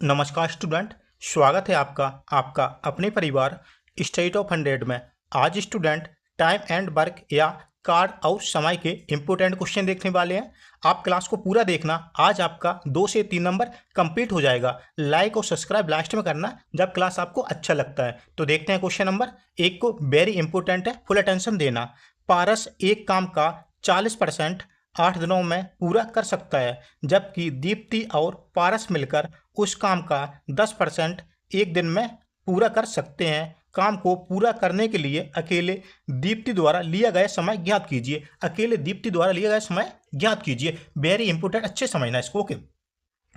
नमस्कार स्टूडेंट। स्वागत है आपका आपका अपने परिवार स्टेट ऑफ 100 में। आज स्टूडेंट टाइम एंड वर्क या कार्य और समय के इम्पोर्टेंट क्वेश्चन देखने वाले हैं। आप क्लास को पूरा देखना, आज आपका 2 से 3 नंबर कंप्लीट हो जाएगा। लाइक और सब्सक्राइब लास्ट में करना जब क्लास आपको अच्छा लगता है। तो देखते हैं क्वेश्चन नंबर 1 को, वेरी इंपॉर्टेंट है, फुल अटेंशन देना। पारस एक काम का 40% 8 दिनों में पूरा कर सकता है, जबकि दीप्ति और पारस मिलकर उस काम का 10% एक दिन में पूरा कर सकते हैं। काम को पूरा करने के लिए अकेले दीप्ति द्वारा लिया गया समय ज्ञात कीजिए। अकेले दीप्ति द्वारा लिया गया समय ज्ञात कीजिए। वेरी इंपोर्टेंट, अच्छे समझना इसको। ओके,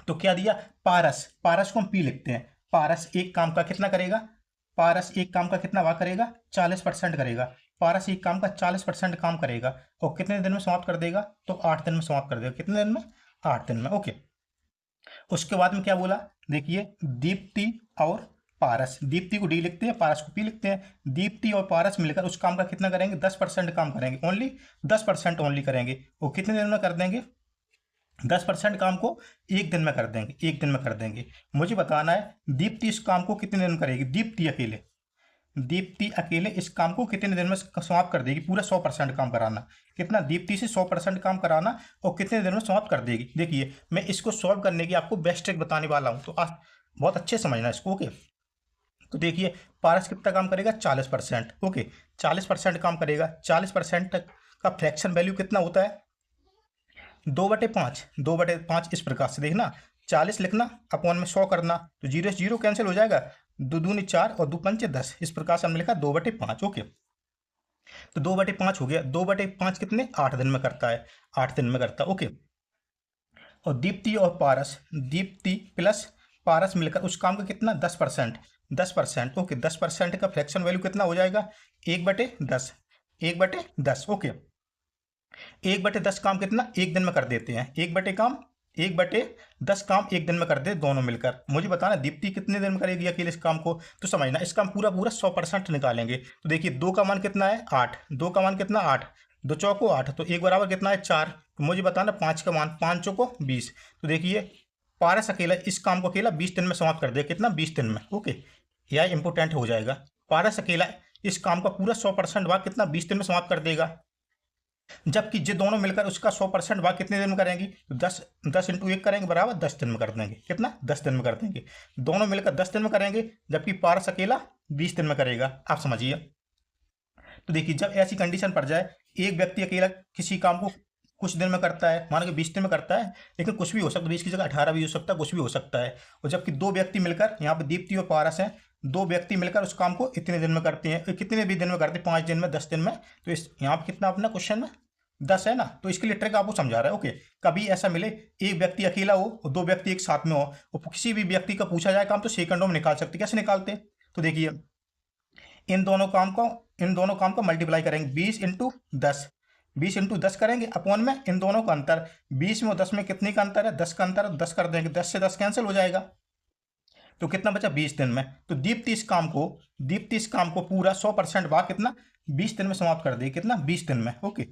तो क्या दिया? पारस, पारस को हम पी लिखते हैं। पारस एक काम का कितना करेगा? पारस एक काम का कितना भाग करेगा? 40% करेगा। पारस एक काम का 40% काम करेगा और कितने दिन में समाप्त कर देगा? तो 8 दिन में समाप्त कर देगा। कितने दिन में? 8 दिन में। ओके, उसके बाद में क्या बोला? देखिए, दीप्ति और पारस, दीप्ति को डी लिखते हैं, पारस को पी लिखते हैं। दीप्ति और पारस मिलकर उस काम का कितना करेंगे? 10% काम करेंगे। ओनली 10% ओनली करेंगे। वो कितने दिन में कर देंगे? 10% काम को एक दिन में कर देंगे। एक दिन में कर देंगे। मुझे बताना है दीप्ति इस काम को कितने दिन में करेगी? दीप्ति अकेले, दीप्ति अकेले इस काम को कितने दिन में समाप्त कर देगी? पूरा 100% काम कराना। कितना? दीप्ति से 100% काम कराना और कितने दिन में समाप्त कर देगी? देखिए, मैं इसको सॉल्व करने की आपको बेस्ट ट्रिक बताने वाला हूँ, तो आप बहुत अच्छे समझना इसको। ओके, तो देखिए, पारस कितना काम करेगा? 40%। ओके, 40% काम करेगा। 40% का फ्रैक्शन वैल्यू कितना होता है? 2/5। 2/5 इस प्रकार से देखना, 40 लिखना, अपॉन में 100 करना, तो 0 से 0 कैंसिल हो जाएगा। 2 दूनी 4 और 2 पंचे 10। इस प्रकार से हमने लिखा 2/5। ओके, तो 2/5 हो गया। 2/5 कितने? 8 दिन में करता है। 8 दिन में करता है। ओके, और दीप्ति और पारस, दीप्ति प्लस पारस मिलकर उस काम का कितना? 10%। 10%। ओके, 10% का फ्रैक्शन वैल्यू कितना हो जाएगा? 1/10। 1/10। ओके, 1/10 काम कितना? एक दिन में कर देते हैं। 1/10 काम एक दिन में कर दे दोनों मिलकर। मुझे बताना दीप्ति कितने दिन में करेगी अकेले इस काम को? तो समझना, इस काम पूरा पूरा 100% निकालेंगे। तो देखिए, 2 का मान कितना है? 8। 2 का मान कितना? 8। 2 चौको 8, तो 1 बराबर कितना है? 4। तो मुझे बताना 5 का मान, 5 चौको 20। तो देखिए, पारस अकेला इस काम को अकेला 20 दिन में समाप्त कर दे। कितना? 20 दिन में। ओके, यह इंपोर्टेंट हो जाएगा। पारस अकेला इस काम का पूरा 100% भाग कितना? 20 दिन में समाप्त कर देगा, जबकि ये दोनों मिलकर उसका 100% भाग कितने दिन में करेंगी? तो 10 इंटू 1 करेंगे बराबर 10 दिन में कर देंगे। कितना? 10 दिन में कर देंगे। दोनों मिलकर 10 दिन में करेंगे, जबकि पारस अकेला 20 दिन में करेगा। आप समझिए। तो देखिए, जब ऐसी कंडीशन पड़ जाए, एक व्यक्ति अकेला किसी काम को कुछ दिन में करता है, मान के 20 दिन में करता है, लेकिन कुछ भी हो सकता है, 20 की जगह 18 भी हो सकता है, कुछ भी हो सकता है। और जबकि दो व्यक्ति मिलकर, यहाँ पे दीप्ति और पारस हैं, दो व्यक्ति मिलकर उस काम को इतने दिन में करते हैं, कितने भी दिन में करते हैं, 5 दिन में, 10 दिन में। तो इस यहाँ पे कितना अपना क्वेश्चन में 10 है ना, तो इसके लिए ट्रिक आपको समझा रहा है। ओके, कभी ऐसा मिले एक व्यक्ति अकेला हो और दो व्यक्ति एक साथ में हो और किसी भी व्यक्ति का पूछा जाए काम, तो सेकंडों में निकाल सकते। कैसे निकालते? तो देखिए, इन दोनों काम को मल्टीप्लाई करेंगे। 20 इंटू 10, 20 इंटू 10 करेंगे, अपॉन में इन दोनों का अंतर। 20 में और 10 में कितने का अंतर है? 10 का अंतर। 10 कर देंगे, 10 से 10 कैंसिल हो जाएगा, तो कितना बचा? 20 दिन में। तो दीप्ति इस काम को पूरा 100% भाग कितना? 20 दिन में समाप्त कर देगी। कितना? 20 दिन में। ओके,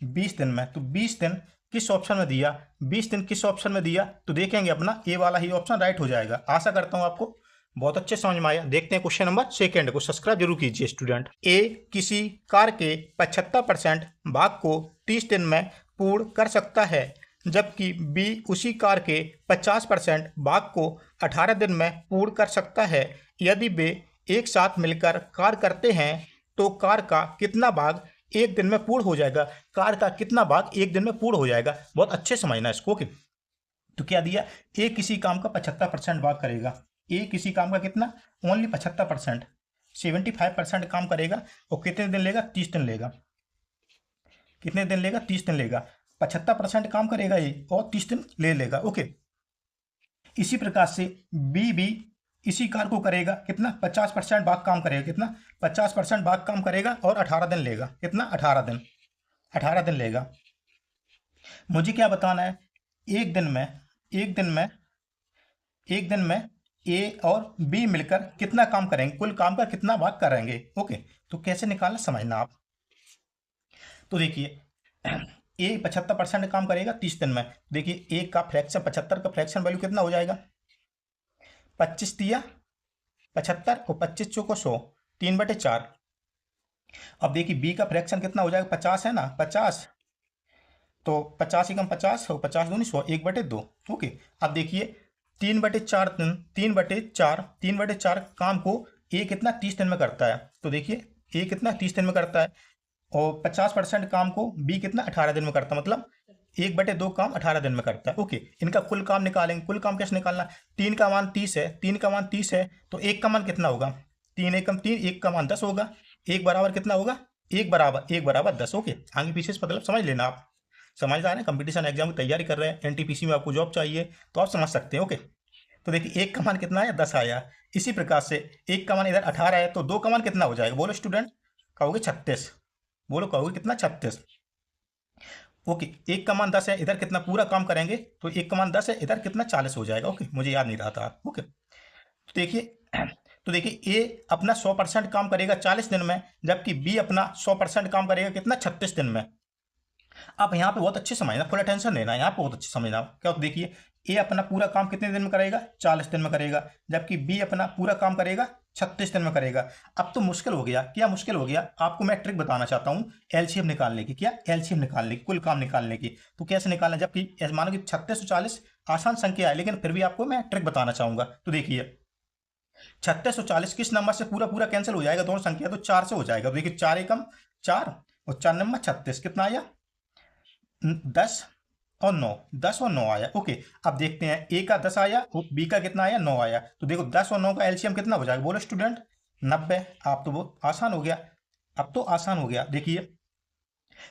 20 दिन में। तो 20 दिन किस ऑप्शन में दिया? 20 दिन किस ऑप्शन में दिया? तो देखेंगे अपना ए वाला ही ऑप्शन राइट हो जाएगा। आशा करता हूं आपको बहुत अच्छे समझ में आया। देखते हैं क्वेश्चन नंबर 2 को। सब्सक्राइब जरूर कीजिए स्टूडेंट। ए किसी कार्य के 75% भाग को 30 दिन में पूर्ण कर सकता है, जबकि बी उसी कार्य के 50% भाग को 18 दिन में पूर्ण कर सकता है। यदि वे एक साथ मिलकर कार्य करते हैं तो कार्य का कितना भाग एक दिन में पूर्ण हो जाएगा? कार्य का कितना भाग एक दिन में पूर्ण हो जाएगा? बहुत अच्छे समझना इसको। ओके, तो क्या दिया? ए किसी काम का 75% भाग करेगा। ए किसी काम का कितना? ओनली 75%, 75% काम करेगा और कितने दिन लेगा? 30 दिन लेगा। कितने दिन लेगा? 30 दिन लेगा। 75% काम करेगा ये और 30 दिन ले लेगा। ओके, इसी प्रकार से बी भी इसी कार्य को करेगा। कितना? 50% भाग काम करेगा। कितना? 50% भाग काम करेगा और 18 दिन लेगा। कितना? 18 दिन। 18 दिन लेगा। मुझे क्या बताना है? एक दिन में ए और बी मिलकर कितना काम करेंगे? कुल काम का कितना भाग करेंगे? ओके, तो कैसे निकालना समझना आप। तो देखिए, ए 75% काम करेगा 30 दिन में। देखिए, ए का फ्रैक्शन 75 का फ्रैक्शन वैल्यू कितना हो जाएगा? 25 दिया 75 और 25 चौको 100, 3/4। अब देखिए बी का फ्रैक्शन कितना हो जाएगा, 50 है ना, 50, तो 50 एकम 50 और 50 दूनी 100, 1/2। ओके, अब देखिए 3/4, 3/4, 3/4 काम को ए कितना 30 दिन में करता है, तो देखिए ए कितना 30 दिन में करता है, और 50% काम को बी कितना 18 दिन में करता है, मतलब 1/2 काम 18 दिन में करता है। ओके, इनका कुल काम निकालेंगे। कुल काम कैसे निकालना, 3 का मान 30 है, 3 का मान 30 है, तो 1 का मान कितना होगा, 3 एकम 3, 1 का मान 10 होगा, 1 बराबर कितना होगा, 1 बराबर 10। ओके, आगे पीछे से मतलब समझ लेना आप, समझ आ रहे हैं, कंपटीशन एग्जाम की तैयारी कर रहे हैं, एनटीपीसी में आपको जॉब चाहिए तो आप समझ सकते हैं। ओके, तो देखिए 1 का मान कितना है, 10 आया। इसी प्रकार से 1 का मान इधर 18 है, तो 2 का मान कितना हो जाएगा, बोलो स्टूडेंट, कहोगे 36, बोलो कहोगे कितना, 36। ओके, 1 का मान 10 है, इधर कितना पूरा काम करेंगे, तो 1 का मान 10 है, इधर कितना 40 हो जाएगा। ओके, मुझे याद नहीं रहा था। ओके, तो देखिए तो देखिए ए अपना 100% काम करेगा 40 दिन में, जबकि बी अपना 100% काम करेगा कितना, 36 दिन में। आप यहाँ पे बहुत अच्छे समझना, फुल अटेंशन देना, यहाँ पे बहुत अच्छे समझना। क्या होता, देखिए ए अपना पूरा काम कितने दिन में करेगा, 40 दिन में करेगा, जबकि बी अपना पूरा काम करेगा 36 दिन में करेगा। अब तो मुश्किल हो गया, क्या मुश्किल हो गया, आपको मैं ट्रिक बताना चाहता हूँ एलसीएम निकालने की। क्या, एलसीएम निकालने की, कुल काम निकालने की। तो कैसे निकालना, जबकि मानो कि 36 और 40 आसान संख्या है, लेकिन फिर भी आपको मैं ट्रिक बताना चाहूंगा। तो देखिए 36 और 40 किस नंबर से पूरा पूरा कैंसिल हो जाएगा, दोनों संख्या, तो 4 से हो जाएगा। तो देखिए 4 एकम 4 और 4 नंबर 36, कितना आया, 10 और 9, 10 और 9 आया। ओके, अब देखते हैं ए का 10 आया और बी का कितना आया, 9 आया। तो देखो 10 और 9 का एलसीएम कितना हो जाएगा, बोलो स्टूडेंट, 90। आप तो बहुत आसान हो गया, अब तो आसान हो गया। देखिए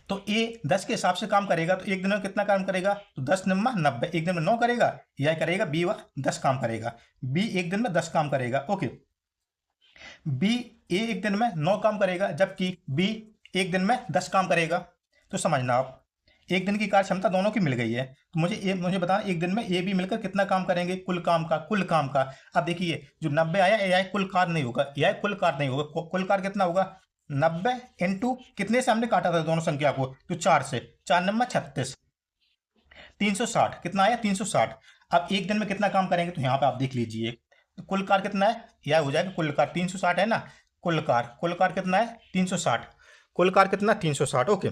तो ए 10 के हिसाब से काम करेगा, तो एक दिन में कितना काम करेगा, तो 10 नंबर 90, एक दिन में 9 करेगा, यह करेगा बी 10 काम करेगा, बी एक दिन में 10 काम करेगा। ओके, बी ए एक दिन में 9 काम करेगा, जबकि बी एक दिन में 10 काम करेगा। तो समझना आप, एक दिन की कार्य क्षमता दोनों की मिल गई है, तो मुझे बताना एक दिन में ए बी मिलकर कितना काम करेंगे, कुल काम का, कुल काम का। अब देखिए जो 90 आया, यह कुल कार्य नहीं होगा, यह कुल कार्य नहीं होगा, कुल कार्य कितना होगा, 90 इंटू कितने से हमने काटा था दोनों संख्या को, तो 4 से, 4 नंबर 36, 360, कितना आया, 360। अब एक दिन में कितना काम करेंगे, तो यहाँ पे आप देख लीजिए, तो कुल कार कितना है, यह हो जाएगा कुल कार 360 है ना, कुल कार कितना है, 360, कुल कार कितना, 360। ओके,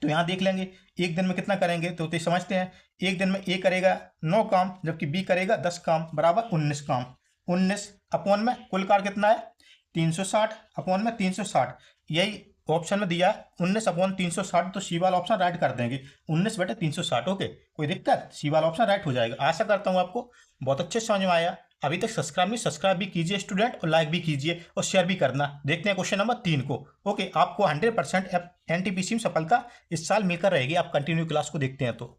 तो यहाँ देख लेंगे एक दिन में कितना करेंगे, तो समझते हैं एक दिन में ए करेगा 9 काम, जबकि बी करेगा 10 काम, बराबर 19 काम। 19 अपॉन में कुल कार कितना है, 360 अपॉन में 360, यही ऑप्शन में दिया है 19 अपॉन 360, तो सी वाला ऑप्शन राइट कर देंगे, 19/360। ओके, कोई दिक्कत, सी वाला ऑप्शन राइट हो जाएगा। आशा करता हूँ आपको बहुत अच्छे समझ में आया। अभी तक सब्सक्राइब नहीं, सब्सक्राइब भी कीजिए स्टूडेंट, और लाइक भी कीजिए और शेयर भी करना। देखते हैं क्वेश्चन नंबर 3 को। ओके, आपको 100% एनटीपीसी में सफलता इस साल मिलकर रहेगी, आप कंटिन्यू क्लास को देखते हैं तो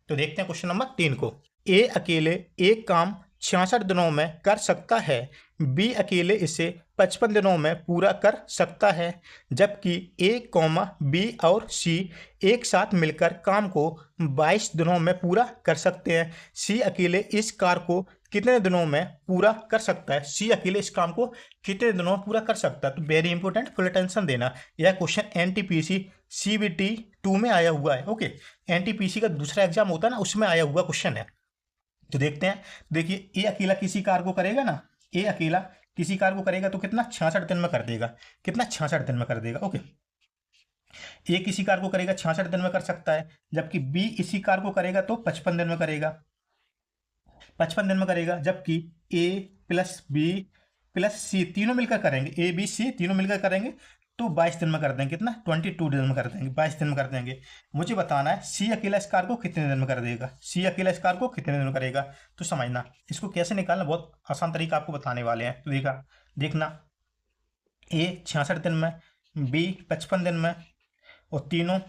देखते हैं क्वेश्चन नंबर 3 को। ए अकेले एक काम 66 दिनों में कर सकता है, बी अकेले इसे 55 दिनों में पूरा कर सकता है, जबकि ए कॉमा बी और सी एक साथ मिलकर काम को 22 दिनों में पूरा कर सकते हैं। सी अकेले इस कार्य को कितने दिनों में पूरा कर सकता है, सी अकेले इस काम को कितने दिनों में पूरा कर सकता है। तो वेरी इंपॉर्टेंट, फुल अटेंशन देना। यह क्वेश्चन एनटीपीसी सीबीटी 2 में आया हुआ है। ओके, एनटीपीसी का दूसरा एग्जाम होता है ना, उसमें आया हुआ क्वेश्चन है। तो देखते हैं, देखिए ए अकेला किसी कार्य को करेगा ना, ए अकेला किसी कार्य को करेगा तो कितना 66 दिन में कर देगा, कितना 66 दिन में कर देगा। ओके, ए किसी कार्य को करेगा 66 दिन में कर सकता है, जबकि बी इसी कार्य को करेगा तो 55 दिन में करेगा, 55 दिन में करेगा, जबकि ए प्लस बी प्लस सी तीनों मिलकर करेंगे, ए बी सी तीनों मिलकर करेंगे तो 22 दिन में कर देंगे, कितना 22 दिन में कर देंगे, 22 दिन में कर देंगे। मुझे बताना है सी अकेला इस कार्य को कितने दिन में कर देगा, सी अकेला इस कार्य को कितने दिन में करेगा। तो समझना इसको कैसे निकालना, बहुत आसान तरीका आपको बताने वाले हैं। तो देखना ए 66 दिन में, बी 55 दिन में, और तीनों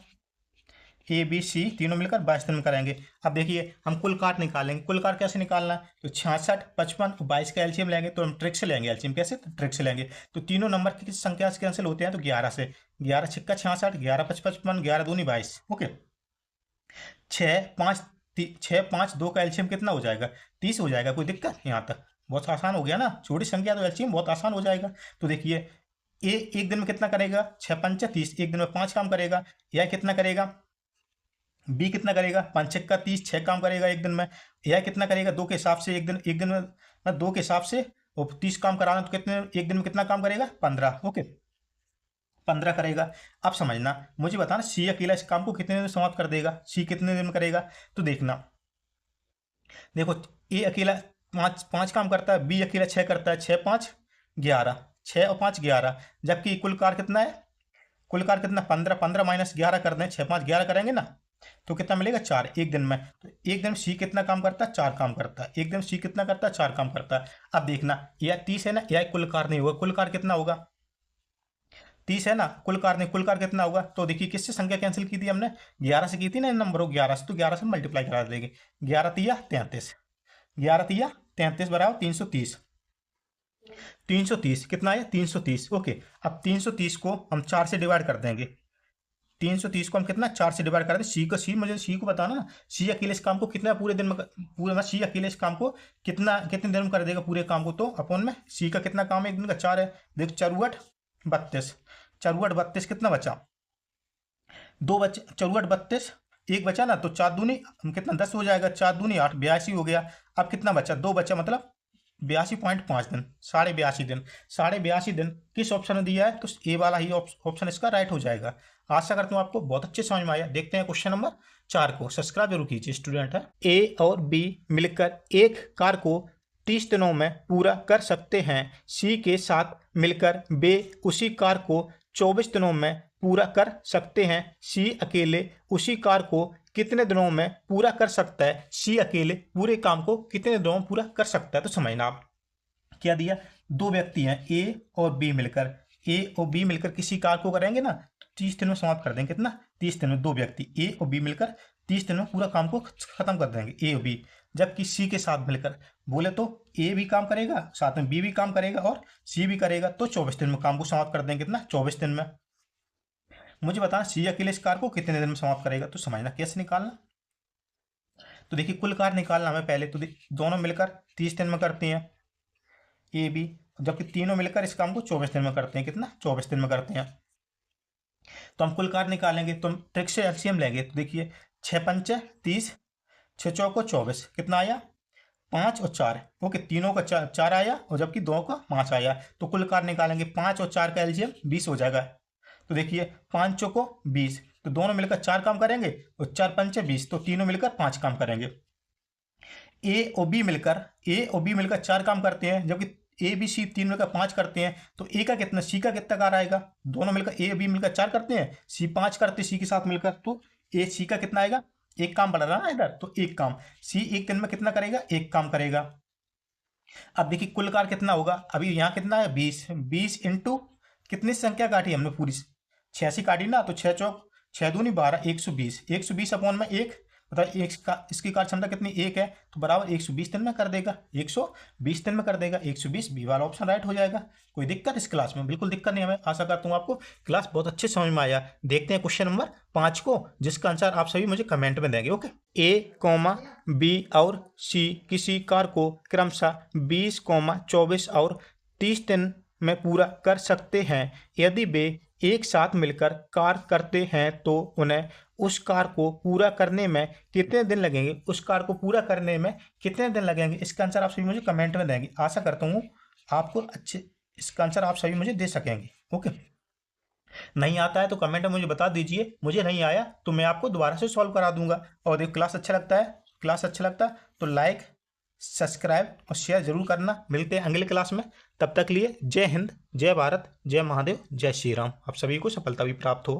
ए बी सी तीनों मिलकर 22 दिन में करेंगे। अब देखिए हम कुल काट निकालेंगे, कुल काट कैसे निकालना है, तो 66, 55 और 22 का एलसीएम लेंगे, तो हम ट्रिक से लेंगे एलसीएम, कैसे, तो ट्रिक से लेंगे। तो तीनों नंबर की किस संख्या से कैंसिल होते हैं, तो 11 से, 11 छिक्का 66, 11 5 55, 11 दूनी 22। ओके, 6 5 2 का एलसीएम कितना हो जाएगा, 30 हो जाएगा। कोई दिक्कत, यहाँ तक बहुत आसान हो गया ना, छोटी संख्या तो एलसीएम बहुत आसान हो जाएगा। तो देखिए ए एक दिन में कितना करेगा, 6 5 30, एक दिन में 5 काम करेगा। यह कितना करेगा, बी कितना करेगा, 5 6 का 30, 6 काम करेगा एक दिन में। यह कितना करेगा, 2 के हिसाब से एक दिन में मैं 2 के हिसाब से और 30 काम कराना तो कितने एक दिन में कितना काम करेगा 15। ओके 15 करेगा। अब समझना मुझे बताना सी अकेला इस काम को कितने दिन में समाप्त कर देगा, सी कितने दिन में करेगा। तो देखना देखो ए अकेला पाँच पाँच काम करता है, बी अकेला 6 करता है, 6 5 11, 6 और 5 11, जबकि कुल कार्य कितना है, कुल कार्य कितना 15, 15 माइनस 11 कर दें, 6 5 11 करेंगे ना तो कितना मिलेगा 4 एक दिन में। तो एक दिन में सी कितना काम करता है 4 काम करता है, एक दिन में सी कितना करता है 4 काम करता है। अब देखना यह 30 है ना, यह कुल कार्य नहीं होगा, कुल कार्य कितना होगा 30 है ना, कुल कार्य नहीं, कुल कार्य कितना होगा। तो देखिए किससे संख्या कैंसिल की थी हमने 11 से की थी ना, नंबर हो 11 से, तो 11 से मल्टीप्लाई करा देंगे, 11 तिया 33, 11 तिया 33 बराबर 330, 330 कितना है 330। ओके अब 330 को हम 4 से डिवाइड कर देंगे, 330 को हम कितना 4 से डिवाइड कर दें। सी को बताना ना, सी अकेले इस काम को कितना पूरे दिन में पूरे सी अकेले इस काम को कितने दिन में कर देगा पूरे काम को। तो अपन में सी का कितना काम है एक दिन का 4 है, देख 4 32, 4 32 कितना बचा 2 बचे, 4 32 एक बचा ना, तो 4 दूनी कितना 10 हो जाएगा, 4 दूनी 8 82 हो गया। अब कितना बचा 2 बचा, मतलब 82.5 दिन, 82.5 दिन, 82.5 दिन किस ऑप्शन में दिया है तो ए वाला ही ऑप्शन इसका राइट हो जाएगा। आशा करता हूँ आपको बहुत अच्छे समझ में आया। देखते हैं क्वेश्चन नंबर 4 को, सब्सक्राइब जरूर कीजिए स्टूडेंट है। ए और बी मिलकर एक कार्य को 30 दिनों में पूरा कर सकते हैं, सी के साथ मिलकर वे उसी कार्य को 24 दिनों में पूरा कर सकते हैं, सी अकेले उसी कार्य को कितने दिनों में पूरा कर सकता है, सी अकेले पूरे काम को कितने दिनों में पूरा कर सकता है। तो समझना आप क्या दिया, दो व्यक्ति हैं ए और बी मिलकर किसी कार्य को करेंगे ना 30 दिन में समाप्त कर देंगे, कितना 30 दिन में। दो व्यक्ति ए और बी मिलकर 30 दिन में पूरा काम को खत्म कर देंगे ए और बी, जबकि सी के साथ मिलकर बोले तो ए भी काम करेगा साथ में बी भी काम करेगा और सी भी करेगा, तो 24 दिन में काम को समाप्त कर देंगे, कितना 24 दिन में। मुझे बताना सी अकेले इस कार्य को कितने दिन में समाप्त करेगा। तो समझना कैसे निकालना, तो देखिए कुल कार्य निकालना हमें पहले, तो दोनों मिलकर 30 दिन में करते हैं ए बी, जबकि तीनों मिलकर इस काम को 24 दिन में करते हैं, कितना 24 दिन में करते हैं। तो हम कुल कार्य निकालेंगे तो हम ट्रिक से एलसीएम लेंगे, तो देखिए 6 पंचे 30, 6 चौको 24, कितना आया 5 और 4। ओके तीनों का 4 आया और जबकि दो का 5 आया, तो कुल कार्य निकालेंगे 5 और 4 का एलसीएम 20 हो जाएगा। तो देखिए 5 चौको 20, तो दोनों मिलकर 4 काम करेंगे और 4 पंचे 20, तो तीनों मिलकर 5 काम करेंगे। ए और बी मिलकर 4 काम करते हैं, जबकि ए बी सी तीन मिलकर 5 करते हैं, तो ए का कितना सी का कितना कार्य आएगा, दोनों मिलकर ए बी मिलकर 4 करते हैं, सी 5 करते सी के साथ मिलकर, तो ए सी का कितना आएगा एक काम बढ़ रहा है ना इधर, तो एक काम सी एक दिन में कितना करेगा एक काम करेगा। अब देखिए कुल कार्य कितना होगा, अभी यहाँ कितना है 20, 20 इंटू कितनी संख्या काटी हमने पूरी 86 काटी ना, तो 6 चौक 6 दूनी 12, 120, 120 अपॉन में 1, बताइए इसकी कार्य क्षमता कितनी 1 है, तो बराबर 120 दिन में कर देगा, 120 दिन में कर देगा, 120 बी वाला ऑप्शन राइट हो जाएगा। कोई दिक्कत इस क्लास में, बिल्कुल दिक्कत नहीं, हमें आशा करता हूँ आपको क्लास बहुत अच्छे समझ में आया। देखते हैं क्वेश्चन नंबर 5 को, जिसका आंसर आप सभी मुझे कमेंट में देंगे। ओके ए बी और सी किसी कार्य को क्रमशः 20, 24 और 30 दिन में पूरा कर सकते हैं, यदि वे एक साथ मिलकर कार्य करते हैं तो उन्हें उस कार्य को पूरा करने में कितने दिन लगेंगे, उस कार्य को पूरा करने में कितने दिन लगेंगे, इसका आंसर आप सभी मुझे कमेंट में देंगे। आशा करता हूँ आपको अच्छे इसका आंसर आप सभी मुझे दे सकेंगे। ओके नहीं आता है तो कमेंट में मुझे बता दीजिए, मुझे नहीं आया तो मैं आपको दोबारा से सॉल्व करा दूंगा। और यदि क्लास अच्छा लगता है तो लाइक सब्सक्राइब और शेयर जरूर करना। मिलते हैं अगले क्लास में, तब तक लिए जय हिंद, जय भारत, जय महादेव, जय श्री राम। आप सभी को सफलता भी प्राप्त हो।